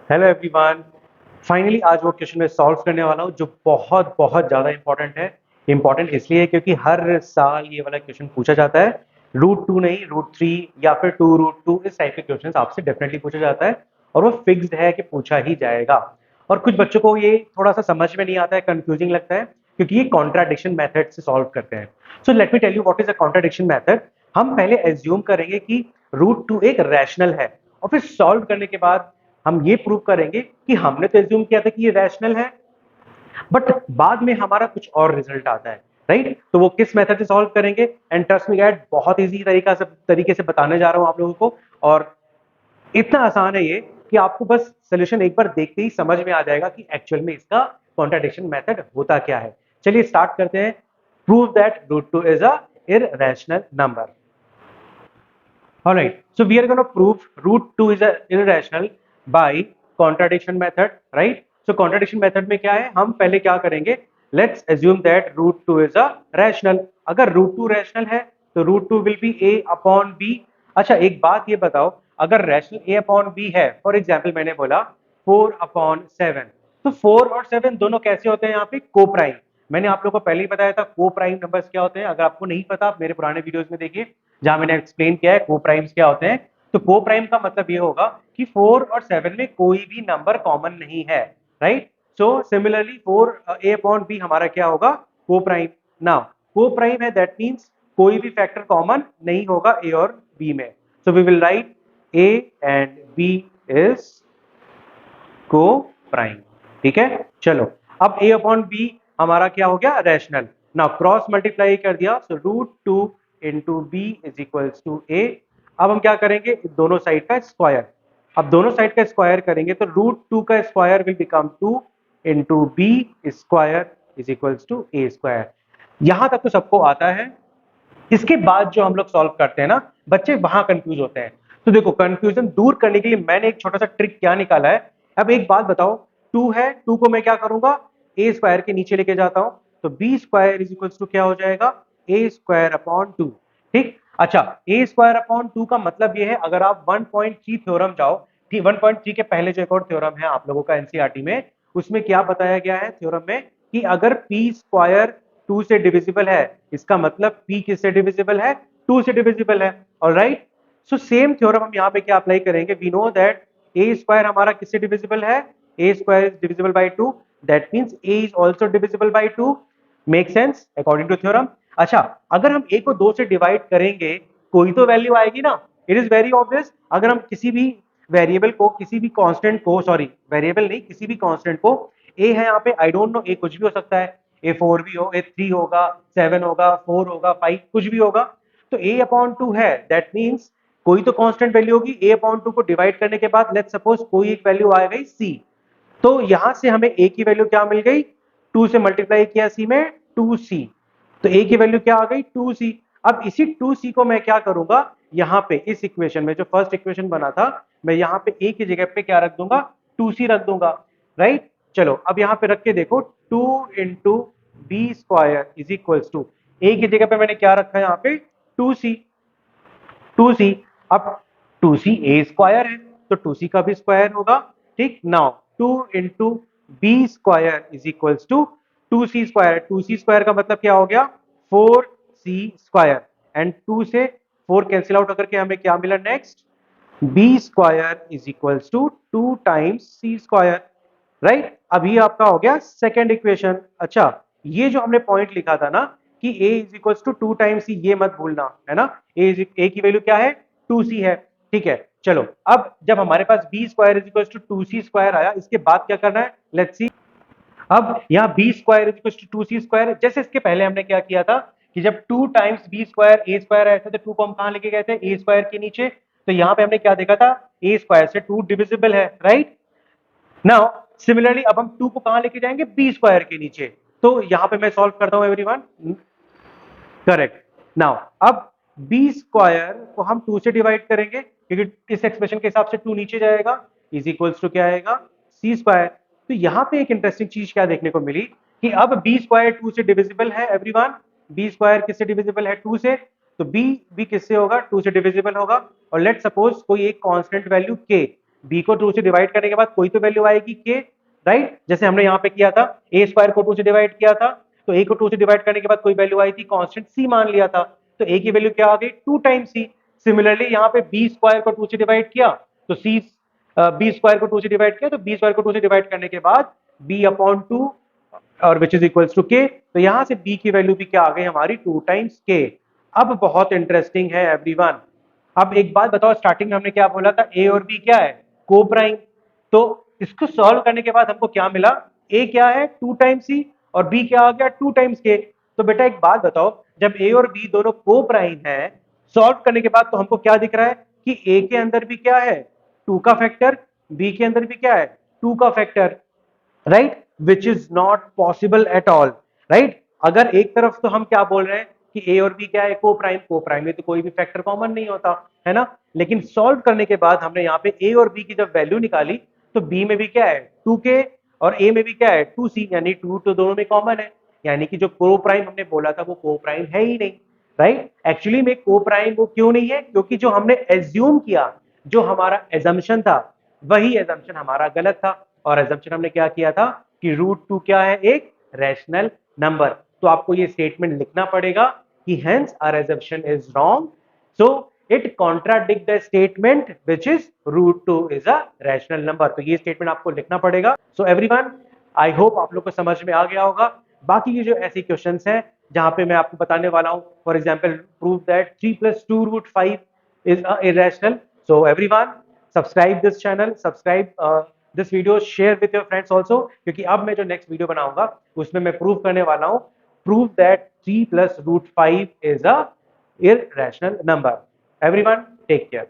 Hello everyone. Finally आज वो question मैं सॉल्व करने वाला हूँ जो बहुत बहुत ज़्यादा इंपॉर्टेंट है। इंपॉर्टेंट इसलिए क्योंकि हर साल ये वाला क्वेश्चन पूछा जाता है। रूट 2 नहीं, रूट 3 या फिर 2√2 इस टाइप के क्वेश्चन आपसे डेफिनेटली पूछा जाता है और वो फिक्स्ड है कि पूछा ही जाएगा। और कुछ बच्चों को ये थोड़ा सा समझ में नहीं आता है, कंफ्यूजिंग लगता है क्योंकि ये कॉन्ट्राडिक्शन मेथड से सॉल्व करते हैं। So let me tell you what is a contradiction method. हम पहले एज्यूम करेंगे कि रूट 2 एक रैशनल है और फिर सॉल्व करने के बाद हम ये प्रूव करेंगे कि हमने तो एज्यूम किया था कि ये रैशनल है, बट बाद में हमारा कुछ और रिजल्ट आता है। राइट, तो वो किस मेथड से सॉल्व करेंगे, एंड ट्रस्ट मी गाइड बहुत इजी तरीके से बताने जा रहा हूं आप लोगों को। और इतना आसान है ये कि आपको बस सोल्यूशन एक बार देखते ही समझ में आ जाएगा कि एक्चुअल में इसका कॉन्ट्राडिक्शन मेथड होता क्या है। चलिए स्टार्ट करते हैं। Prove that root 2 is a irrational number. Alright, so we are going to prove root 2 is a irrational by contradiction method, right? So contradiction method में क्या है, हम पहले क्या करेंगे, let's assume that root 2 is a rational। अगर root 2 rational है तो root 2 will be a upon b। अच्छा एक बात ये बताओ, अगर rational a upon b है, फॉर एग्जाम्पल मैंने बोला 4/7, तो 4 और 7 दोनों कैसे होते हैं यहाँ पे, को प्राइम। मैंने आप लोगों को पहले ही बताया था को प्राइम नंबर्स क्या होते हैं। अगर आपको नहीं पता आप मेरे पुराने वीडियोस में देखिए जहां मैंने एक्सप्लेन किया है को प्राइम्स क्या होते हैं। तो को प्राइम का मतलब ये होगा कि 4 और 7 में कोई भी नंबर कॉमन नहीं है। राइट, सो सिमिलरली 4a/b हमारा क्या होगा, को प्राइम। नाउ को प्राइम है दैट मीन्स कोई भी फैक्टर कॉमन नहीं होगा ए और बी में। So we will write A and B is co prime. ठीक है, चलो अब a अपॉन बी हमारा क्या हो गया, रैशनल। नाउ क्रॉस मल्टीप्लाई कर दिया, so root 2 into B is equals to A. अब हम क्या करेंगे, दोनों साइड का स्क्वायर। अब दोनों साइड का स्क्वायर करेंगे तो रूट 2 का square will become 2 into B square is equals to A square. यहां तक तो सबको आता है। इसके बाद जो हम लोग सॉल्व करते हैं ना, बच्चे वहां कंफ्यूज होते हैं। तो देखो कंफ्यूजन दूर करने के लिए मैंने एक छोटा सा ट्रिक क्या निकाला है। अब एक बात बताओ, 2 है, 2 को मैं क्या करूंगा, ए स्क्वायर के नीचे लेके जाता हूं, तो B square is equal to क्या हो जाएगा, ए स्क्वायर अपॉन 2। ठीक, अच्छा ए स्क्वायर अपॉन 2 का मतलब ये है, अगर आप 1.3 थ्योरम जाओ, ठीक 1.3 के पहले जो एक और थ्योरम है आप लोगों का एनसीईआरटी में, उसमें क्या बताया गया है थ्योरम में कि अगर पी स्क्वायर 2 से डिविजिबल है, इसका मतलब p किससे डिविजिबल है, 2 से डिविजिबल है। ऑलराइट, सो सेम थ्योरम हम यहाँ पे क्या अप्लाई करेंगे, we know that a square हमारा किससे डिविजिबल है, a square is divisible by 2, that means a is also divisible by 2। Make sense according to theorem. अच्छा अगर हम a को 2 से डिवाइड करेंगे कोई तो वैल्यू आएगी ना, इट इज वेरी ऑब्वियस। अगर हम किसी भी वेरिएबल को, किसी भी कांस्टेंट को, सॉरी वेरिएबल नहीं, किसी भी कांस्टेंट को, a है यहाँ पे, आई डोंट नो, a कुछ भी हो सकता है, A4 भी हो, A3 होगा, 7 होगा, 4 होगा, 5 कुछ भी होगा। तो A/2 है, दैट मीन्स कोई तो कांस्टेंट वैल्यू होगी। A/2 को डिवाइड करने के बाद लेट्स सपोज कोई एक वैल्यू आ गई C, तो यहां से हमें A की वैल्यू क्या मिल गई, 2 से मल्टीप्लाई किया C में, 2C। तो A की वैल्यू क्या आ गई, 2C। अब इसी 2C को मैं क्या करूंगा, यहाँ पे इस इक्वेशन में जो फर्स्ट इक्वेशन बना था, मैं यहाँ पे A की जगह पे क्या रख दूंगा, 2C रख दूंगा। राइट, चलो अब यहाँ पे रख के देखो, 2 into B square is equals to, A की जगह पे मैंने क्या रखा है यहाँ पे, 2C। 2C, अब 2C ए स्क्वायर है तो 2C का भी स्क्वायर होगा। ठीक, now 2 into B square is equals to 2C square. 2C square का मतलब क्या हो गया, 4C स्क्वायर। एंड 2 से 4 कैंसिल आउट होकर के हमें क्या मिला next, B square is equals to 2 times C square. Right, अभी आपका हो गया सेकेंड इक्वेशन। अच्छा ये जो हमने पॉइंट लिखा था ना कि a is equals to 2 times C, ये मत भूलना है ना। a की वैल्यू क्या है, 2c है। ठीक है, चलो अब जब हमारे पास B square is equals to 2c square आया, इसके बाद क्या करना है, लेट्स सी। अब यहाँ B square is equals to 2c square, जैसे इसके पहले हमने क्या किया था कि जब 2 टाइम्स बी स्क्वायर ए स्क्वायर आया था, तो 2 को हम कहां लेके गए थे, ए स्क्वायर के नीचे। तो यहाँ पे हमने क्या देखा था, ए स्क्वायर से 2 डिविजिबल है। राइट, नाउ सिमिलरली अब हम 2 को कहां लेके जाएंगे, बी स्क्वायर के नीचे। तो यहां पे मैं सॉल्व करता हूं एवरीवन। करेक्ट, नाउ अब बी स्क्वायर को हम 2 से डिवाइड करेंगे क्योंकि इस एक्सप्रेशन के हिसाब से 2 नीचे जाएगा, इज इक्वल्स टू क्या आएगा, सी स्क्वायर। तो यहां पे एक इंटरेस्टिंग चीज क्या देखने को मिली कि अब बी स्क्वायर 2 से डिविजिबल है एवरीवन। बी स्क्वायर किससे डिविजिबल है, 2 से। तो बी किससे होगा, 2 से डिविजिबल होगा। और लेट सपोज कोई एक कांस्टेंट वैल्यू के, b को 2 से डिवाइड करने के बाद कोई तो वैल्यू आएगी k, राइट? जैसे हमने यहाँ पे किया था, a स्क्वायर को 2 से डिवाइड किया था, तो a को 2 से डिवाइड करने के बाद कोई वैल्यू आई थी, कांस्टेंट c मान लिया था, तो a की वैल्यू क्या आ गई, 2 टाइम्स c। सिमिलरली यहाँ पे b स्क्वायर को 2 से डिवाइड किया, तो b स्क्वायर को 2 से डिवाइड किया, तो b स्क्वायर को 2 से डिवाइड करने के बाद b अपॉन 2 और which is equals to k, तो यहाँ से b की वैल्यू भी क्या आ गई हमारी, 2 टाइम्स k। अब बहुत इंटरेस्टिंग है एवरीवन। अब एक बात बताओ, स्टार्टिंग में हमने क्या बोला था, a और b क्या है, को प्राइम। तो इसको सॉल्व करने के बाद हमको क्या मिला, a क्या है 2 टाइम्स c और b क्या आ गया 2 टाइम्स k। तो बेटा एक बात बताओ, जब a और b दोनों को प्राइम है, सॉल्व करने के बाद तो हमको क्या दिख रहा है कि a के अंदर भी क्या है 2 का फैक्टर, b के अंदर भी क्या है 2 का factor, right? Which is not possible at all, right? अगर एक तरफ तो हम क्या बोल रहे हैं कि ए और बी क्या है, को प्राइम में तो कोई भी फैक्टर कॉमन नहीं होता है ना, लेकिन सॉल्व करने के बाद हमने यहाँ पे ए और बी की जब वैल्यू निकाली तो बी में भी क्या है 2k और ए में भी क्या है 2c, यानी 2 तो दोनों में कॉमन है, यानी कि जो को प्राइम हमने बोला था वो को प्राइम है ही नहीं, राइट? एक्चुअली में को प्राइम वो क्यों नहीं है, क्योंकि जो हमने एज्यूम किया, जो हमारा एजम्पशन था, वही एजम्पशन हमारा गलत था। और एजम्पशन हमने क्या किया था कि √2 क्या है, एक रैशनल नंबर। तो आपको ये स्टेटमेंट लिखना पड़ेगा कि hence our assumption is wrong, so it contradict the statement which is √2 is a rational number. तो ये स्टेटमेंट आपको लिखना पड़ेगा। सो एवरीवन, आई होप आप लोग को समझ में आ गया होगा। बाकी ये जो ऐसे क्वेश्चंस हैं जहां पे मैं आपको बताने वाला हूं, for example prove that 3 + 2√5 is irrational. So everyone, subscribe this channel, subscribe this video, share with your friends also, क्योंकि अब मैं जो नेक्स्ट वीडियो बनाऊंगा उसमें मैं प्रूव करने वाला हूं, prove that 3 + √5 is a irrational number. Everyone, take care.